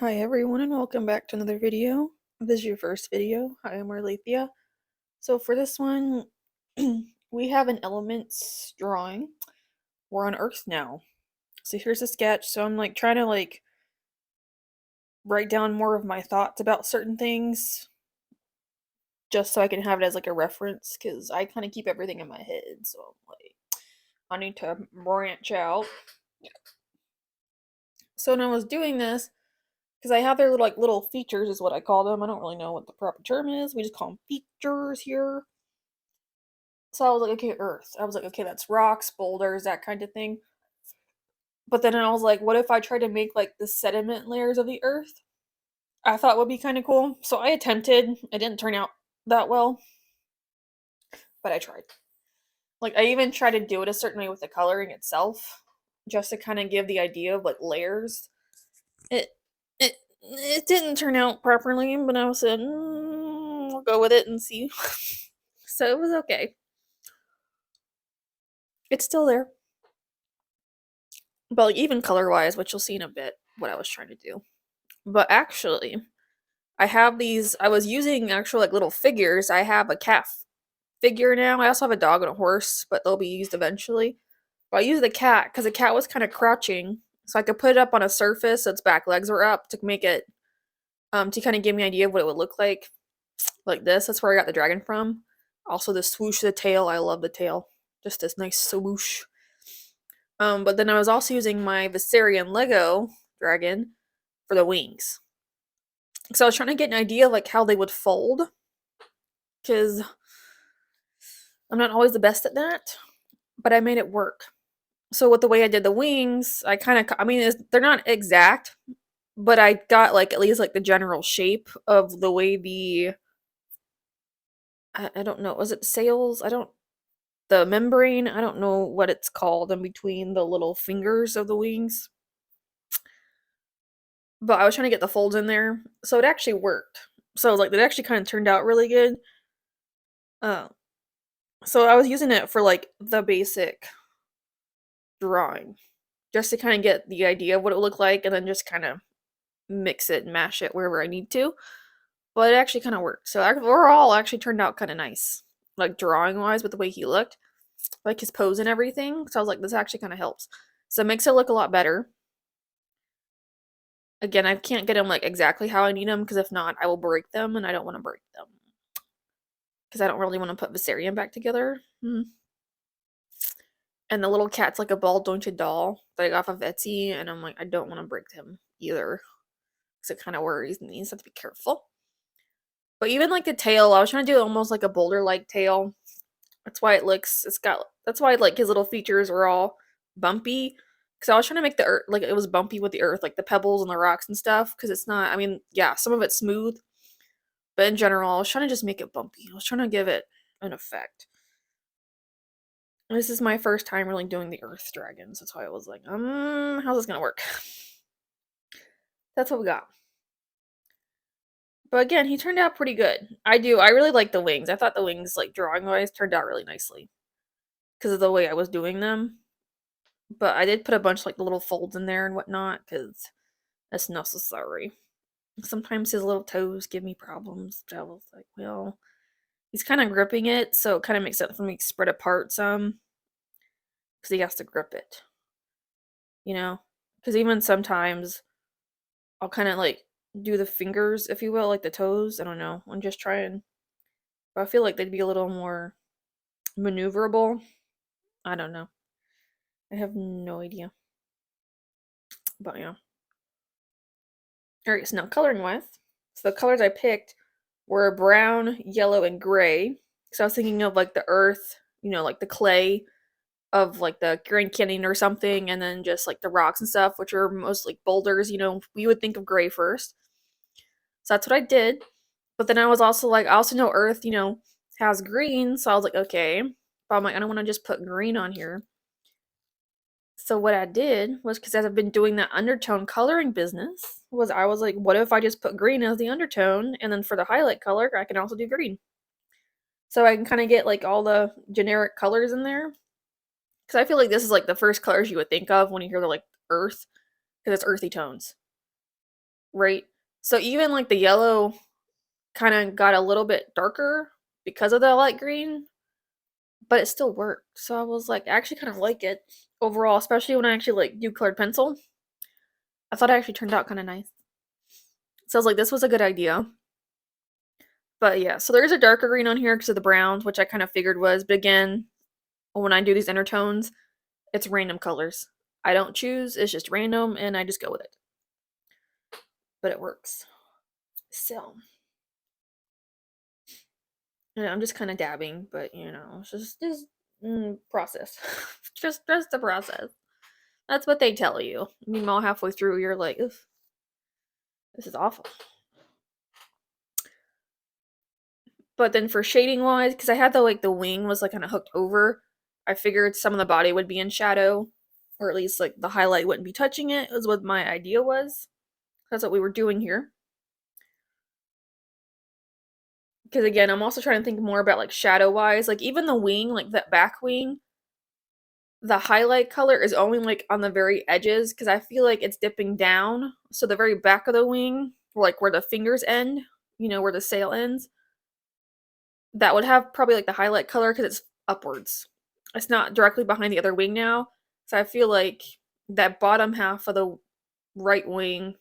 Hi everyone and welcome back to another video. If this is your first video, hi, I'm Arlethea. So for this one, we have an elements drawing. We're on Earth now. So here's a sketch. So I'm trying to write down more of my thoughts about certain things just so I can have it as a reference because I kind of keep everything in my head. So I need to branch out. So when I was doing this, because I have their little features is what I call them. I don't really know what the proper term is. We just call them features here. So I was like, okay, Earth. I was like, okay, that's rocks, boulders, that kind of thing. But then I was like, what if I tried to make the sediment layers of the Earth? I thought would be kind of cool. So I attempted. It didn't turn out that well, but I tried. I even tried to do it a certain way with the coloring itself, just to kind of give the idea of layers. It it didn't turn out properly, but I said, we'll go with it and see. So it was okay. It's still there. But even color wise, which you'll see in a bit, what I was trying to do. But actually, I have these. I was using actual little figures. I have a cat figure now. I also have a dog and a horse, but they'll be used eventually. But I used the cat because the cat was kind of crouching, so I could put it up on a surface so its back legs were up to make it to kind of give me an idea of what it would look like this. That's where I got the dragon from. Also, the swoosh of the tail. I love the tail. Just this nice swoosh. But then I was also using my Viserion Lego dragon for the wings. So I was trying to get an idea of how they would fold, because I'm not always the best at that, but I made it work. So with the way I did the wings, I kind of, I mean, they're not exact, but I got at least the general shape of the way I don't know, was it sails? The membrane, I don't know what it's called in between the little fingers of the wings. But I was trying to get the folds in there, so it actually worked. So it actually kind of turned out really good. Uh, so I was using it for the basic drawing, just to kind of get the idea of what it would look like, and then just kind of mix it and mash it wherever I need to. But it actually kind of worked. So overall, actually turned out kind of nice, drawing wise, with the way he looked, his pose and everything. So I was like, this actually kind of helps. So it makes it look a lot better. Again, I can't get them exactly how I need them, because if not, I will break them, and I don't want to break them. Because I don't really want to put Viserion back together. And the little cat's like a ball jointed doll that I got off of Etsy, and I'm like, I don't want to break him either. Because it kind of worries me, so I have to be careful. But even the tail, I was trying to do almost like a boulder like tail. That's why that's why his little features were all bumpy. Because I was trying to make the earth, it was bumpy with the earth, the pebbles and the rocks and stuff. Because it's not, I mean, yeah, some of it's smooth. But in general, I was trying to just make it bumpy. I was trying to give it an effect. This is my first time really doing the earth dragons. That's why I was like, how's this gonna work? That's what we got. But again, he turned out pretty good. I really like the wings. I thought the wings, drawing wise, turned out really nicely. Because of the way I was doing them. But I did put a bunch the little folds in there and whatnot, because that's necessary. Sometimes his little toes give me problems. I was like, well, he's kind of gripping it, so it kind of makes sense for me to spread apart some. Because he has to grip it. Because even sometimes I'll kind of do the fingers, if you will, the toes. I don't know. I'm just trying. But I feel like they'd be a little more maneuverable. I don't know. I have no idea. But yeah. Alright, so now coloring wise. So the colors I picked were brown, yellow, and gray. So I was thinking of the earth, the clay of the Grand Canyon or something, and then just the rocks and stuff, which are mostly boulders. We would think of gray first. So that's what I did. But then I was also I also know earth, has green, so I was like, okay. But I'm like, I don't want to just put green on here. So what I did was, because I've been doing that undertone coloring business, was I was like, what if I just put green as the undertone, and then for the highlight color, I can also do green. So I can kind of get all the generic colors in there. Because I feel like this is the first colors you would think of when you hear the earth, because it's earthy tones. right? So even like the yellow kind of got a little bit darker because of the light green, but it still worked. So I was like, I actually kind of like it overall, especially when I actually like do colored pencil. I thought it actually turned out kind of nice. So I was like, this was a good idea. But yeah, so there is a darker green on here because of the browns, which I kind of figured was. But again, when I do these intertones, it's random colors. I don't choose, it's just random, and I just go with it. But it works. So, I'm just kind of dabbing, but it's just process. just the process. That's what they tell you. Meanwhile, halfway through, you're like, ugh, this is awful. But then for shading wise, because I had the wing was like kind of hooked over, I figured some of the body would be in shadow, or at least like the highlight wouldn't be touching it. Was what my idea was. That's what we were doing here. Because again, I'm also trying to think more about like shadow wise, like even the wing, like that back wing, the highlight color is only like on the very edges because I feel like it's dipping down. So the very back of the wing, like where the fingers end, where the sail ends, that would have probably like the highlight color because it's upwards. It's not directly behind the other wing now. So I feel like that bottom half of the right wing,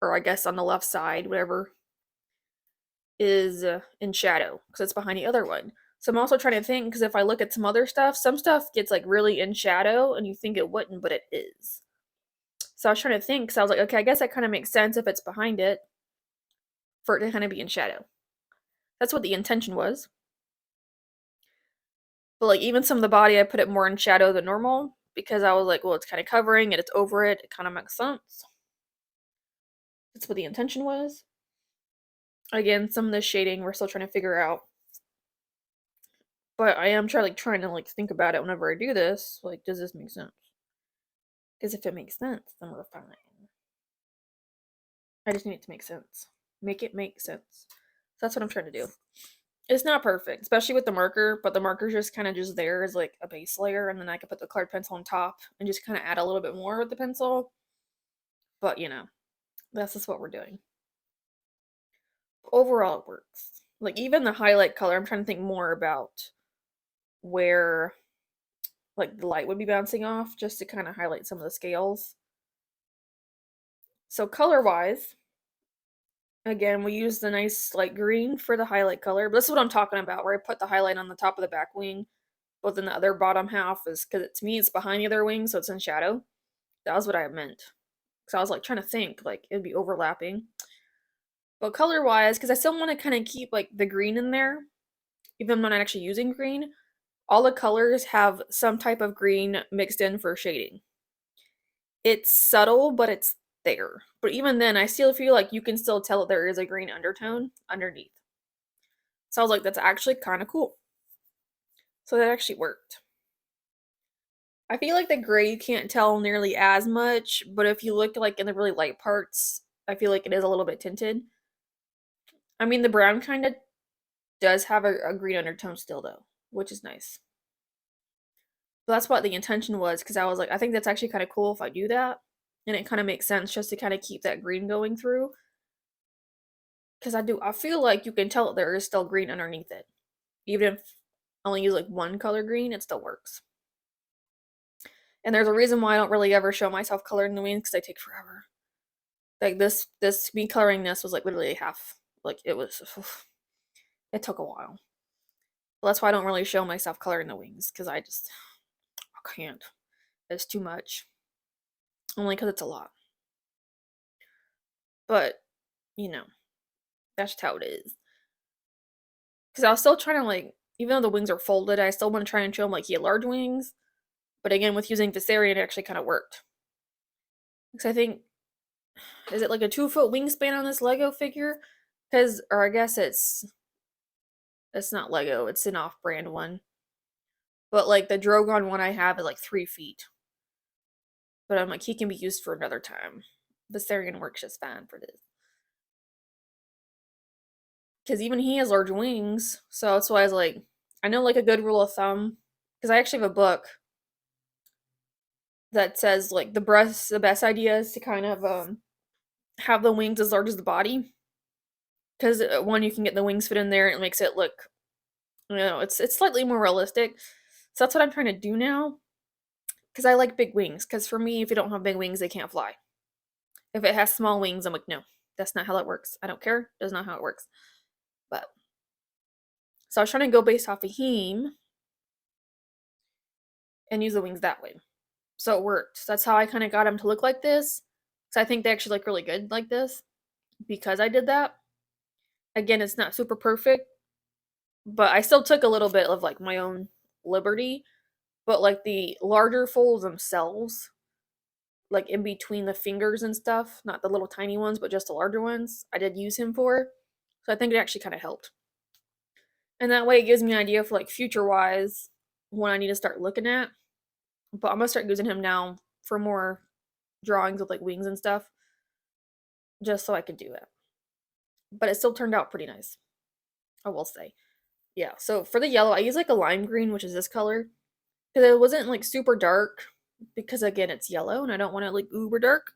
or I guess on the left side, whatever, is in shadow because it's behind the other one. So I'm also trying to think because if I look at some stuff gets like really in shadow and you think it wouldn't, but it is. So I was trying to think because I was like, okay, I guess that kind of makes sense if it's behind it for it to kind of be in shadow. That's what the intention was. But like even some of the body, I put it more in shadow than normal because I was like, well, it's kind of covering and it's over it. It kind of makes sense. That's what the intention was. Again, some of the shading we're still trying to figure out. But I am trying to like think about it whenever I do this. Like, does this make sense? Because if it makes sense, then we're fine. I just need it to make sense. Make it make sense. So that's what I'm trying to do. It's not perfect, especially with the marker, but the marker's just kind of just there as like a base layer, and then I can put the colored pencil on top and just kind of add a little bit more with the pencil. But that's just what we're doing. Overall, it works. Like even the highlight color, I'm trying to think more about where like the light would be bouncing off just to kind of highlight some of the scales. So color wise, again, we use the nice light green for the highlight color. But this is what I'm talking about, where I put the highlight on the top of the back wing, but then the other bottom half is because to me it's behind the other wing, so it's in shadow. That was what I meant. So I was like trying to think like it'd be overlapping. But color wise, because I still want to kind of keep like the green in there, even though I'm not actually using green. All the colors have some type of green mixed in for shading. It's subtle, but it's there. But even then, I still feel like you can still tell that there is a green undertone underneath. So I was like, that's actually kind of cool. So that actually worked. I feel like the gray you can't tell nearly as much, but if you look like in the really light parts, I feel like it is a little bit tinted. I mean, the brown kind of does have a green undertone still, though, which is nice. But that's what the intention was, because I was like, I think that's actually kind of cool if I do that. And it kind of makes sense just to kind of keep that green going through. Because I feel like you can tell that there is still green underneath it. Even if I only use like one color green, it still works. And there's a reason why I don't really ever show myself colored in the wings because they take forever. Like this me coloring this was like literally half. Like it was, it took a while. But that's why I don't really show myself coloring the wings because I can't. It's too much. Only because it's a lot. But that's just how it is. Because I was still trying to like, even though the wings are folded, I still want to try and show them like he had large wings. But again, with using Viserion, it actually kind of worked. Because I think, is it like a 2-foot wingspan on this Lego figure? Or I guess it's not Lego, it's an off-brand one. But like the Drogon one I have is like 3 feet. But I'm like, he can be used for another time. Viserion works just fine for this. Because even he has large wings, so that's why I was like, I know like a good rule of thumb. Because I actually have a book that says like the best idea is to kind of have the wings as large as the body. Because one, you can get the wings fit in there, and it makes it look, it's slightly more realistic. So that's what I'm trying to do now. Because I like big wings. Because for me, if you don't have big wings, they can't fly. If it has small wings, I'm like, no, that's not how that works. I don't care. That's not how it works. But so I was trying to go based off of heme and use the wings that way. So it worked. So that's how I kind of got him to look like this. So I think they actually look really good like this because I did that. Again, it's not super perfect, but I still took a little bit of like my own liberty. But like the larger folds themselves, like in between the fingers and stuff, not the little tiny ones, but just the larger ones, I did use him for. So I think it actually kind of helped. And that way it gives me an idea for like future wise when I need to start looking at. But I'm gonna start using him now for more drawings with like wings and stuff, just so I could do it. But it still turned out pretty nice, I will say. Yeah, so for the yellow, I use like a lime green, which is this color, because it wasn't like super dark, because again, it's yellow and I don't want it like uber dark,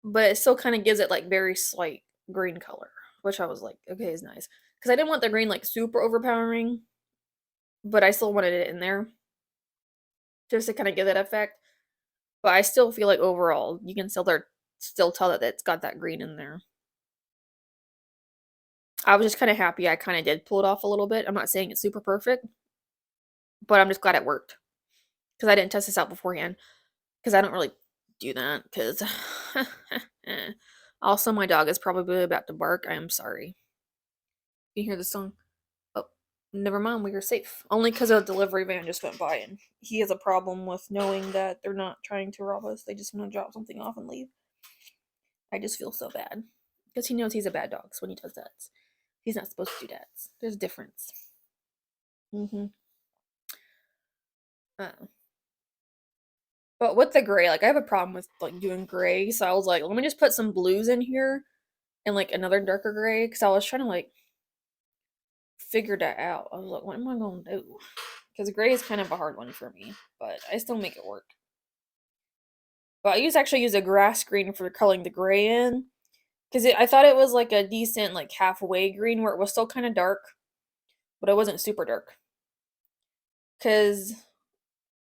but it still kind of gives it like very slight green color, which I was like, okay, is nice. Because I didn't want the green like super overpowering, but I still wanted it in there just to kind of give that effect. But I still feel like overall, you can still tell that it's got that green in there. I was just kind of happy I kind of did pull it off a little bit. I'm not saying it's super perfect, but I'm just glad it worked because I didn't test this out beforehand because I don't really do that because also my dog is probably about to bark. I am sorry. You hear the song? Oh, never mind. We are safe. Only because a delivery van just went by and he has a problem with knowing that they're not trying to rob us. They just want to drop something off and leave. I just feel so bad because he knows he's a bad dog. So when he does that, he's not supposed to do that. There's a difference. Mm-hmm. Uh, but with the gray, like I have a problem with like doing gray, so I was like, let me just put some blues in here and like another darker gray because I was trying to like figure that out. I was like, what am I gonna do? Because gray is kind of a hard one for me, but I still make it work. But actually use a grass green for coloring the gray in because I thought it was like a decent like halfway green where it was still kind of dark, but it wasn't super dark. Because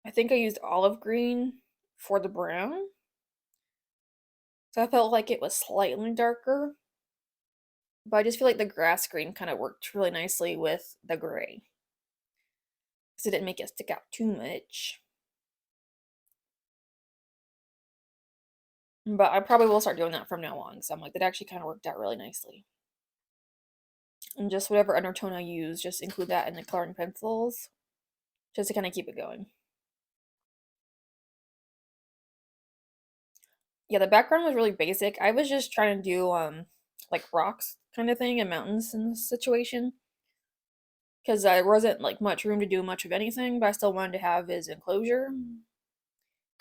I think I used olive green for the brown. So I felt like it was slightly darker. But I just feel like the grass green kind of worked really nicely with the gray. Because it didn't make it stick out too much. But I probably will start doing that from now on. So I'm like, that actually kind of worked out really nicely. And just whatever undertone I use, just include that in the coloring pencils. Just to kind of keep it going. Yeah, the background was really basic. I was just trying to do like rocks kind of thing and mountains in this situation. Because there wasn't like much room to do much of anything, but I still wanted to have his enclosure,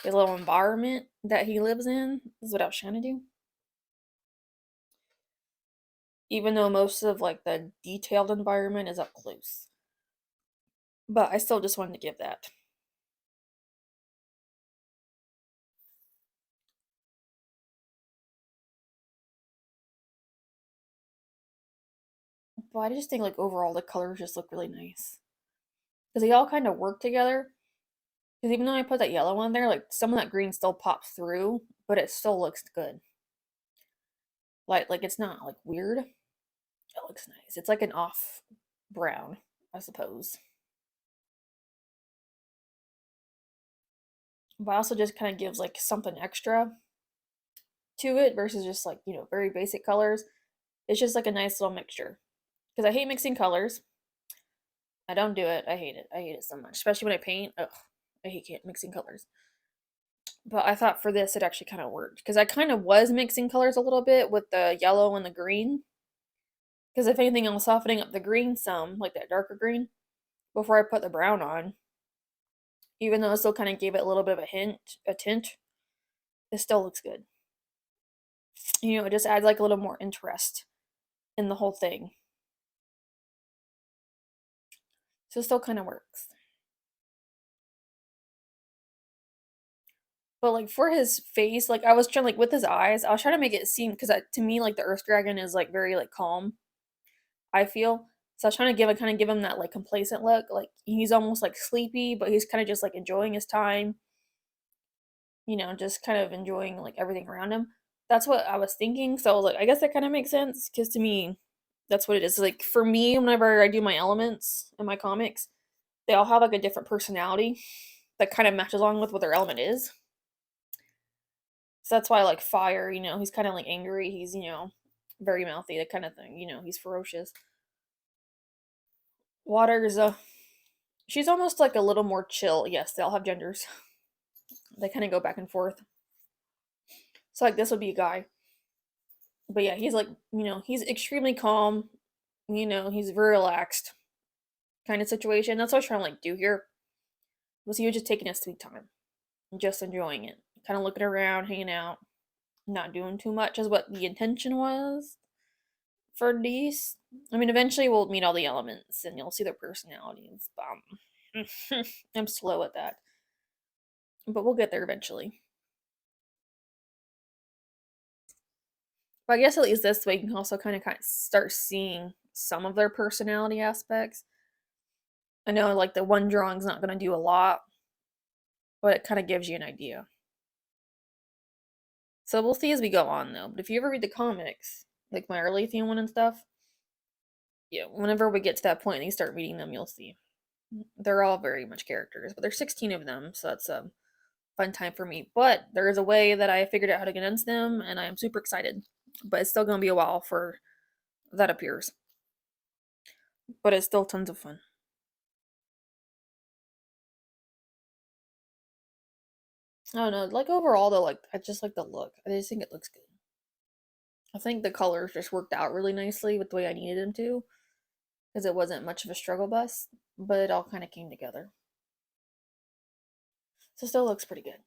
his little environment that he lives in, is what I was trying to do. Even though most of like the detailed environment is up close. But I still just wanted to give that. But I just think like overall the colors just look really nice. Because they all kind of work together. Because even though I put that yellow on there, like some of that green still pops through, but it still looks good. Like it's not like weird. It looks nice. It's like an off brown, I suppose. But also just kind of gives like something extra to it versus just like, very basic colors. It's just like a nice little mixture. Because I hate mixing colors. I don't do it. I hate it. I hate it so much. Especially when I paint. Ugh. I hate mixing colors. But I thought for this it actually kind of worked. Because I kind of was mixing colors a little bit with the yellow and the green. Because if anything, I was softening up the green some, like that darker green, before I put the brown on. Even though it still kind of gave it a little bit of a tint, it still looks good. It just adds like a little more interest in the whole thing. So it still kind of works. But like for his face, like I was trying like with his eyes, I was trying to make it seem because to me like the Earth Dragon is like very like calm. I feel so. I was trying to kind of give him that like complacent look, like he's almost like sleepy, but he's kind of just like enjoying his time. Just kind of enjoying like everything around him. That's what I was thinking. So I was like, I guess that kind of makes sense because to me, that's what it is. Like for me, whenever I do my elements in my comics, they all have like a different personality that kind of matches along with what their element is. So that's why I like fire, he's kind of like angry. He's, very mouthy, that kind of thing. He's ferocious. Water is she's almost like a little more chill. Yes, they all have genders. They kind of go back and forth. So like this would be a guy. But yeah, he's like, he's extremely calm. He's very relaxed kind of situation. That's what I was trying to like do here. Was he was just taking his sweet time, just enjoying it, kind of looking around, hanging out, not doing too much, is what the intention was for these. I mean, eventually we'll meet all the elements and you'll see their personalities. I'm slow at that, but we'll get there eventually. But I guess at least this way you can also kind of start seeing some of their personality aspects. I know like the one drawing's not going to do a lot, but it kind of gives you an idea. So we'll see as we go on though. But if you ever read the comics, like my early theme one and stuff, yeah, whenever we get to that point and you start meeting them, you'll see. They're all very much characters, but there's 16 of them, so that's a fun time for me. But there is a way that I figured out how to condense them, and I am super excited. But it's still gonna be a while for that appears. But it's still tons of fun. I don't know, like overall though, like I just like the look. I just think it looks good. I think the colors just worked out really nicely with the way I needed them to, because it wasn't much of a struggle bus, but it all kind of came together. So still looks pretty good.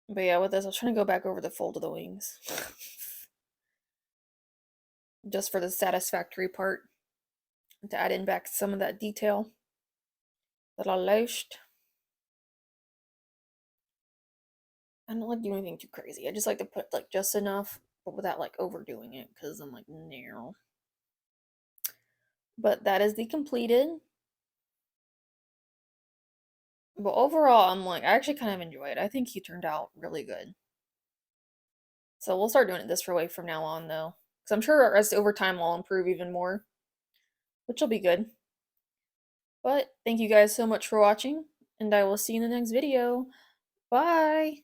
But yeah, with this, I was trying to go back over the fold of the wings. Just for the satisfactory part. To add in back some of that detail that I lost. I don't like doing anything too crazy. I just like to put like just enough, but without like overdoing it, because I'm like, no. But that is the completed. But overall, I'm like, I actually kind of enjoy it. I think he turned out really good. So we'll start doing it this way from now on, though. Because I'm sure as over time, I'll improve even more, which will be good. But thank you guys so much for watching, and I will see you in the next video. Bye!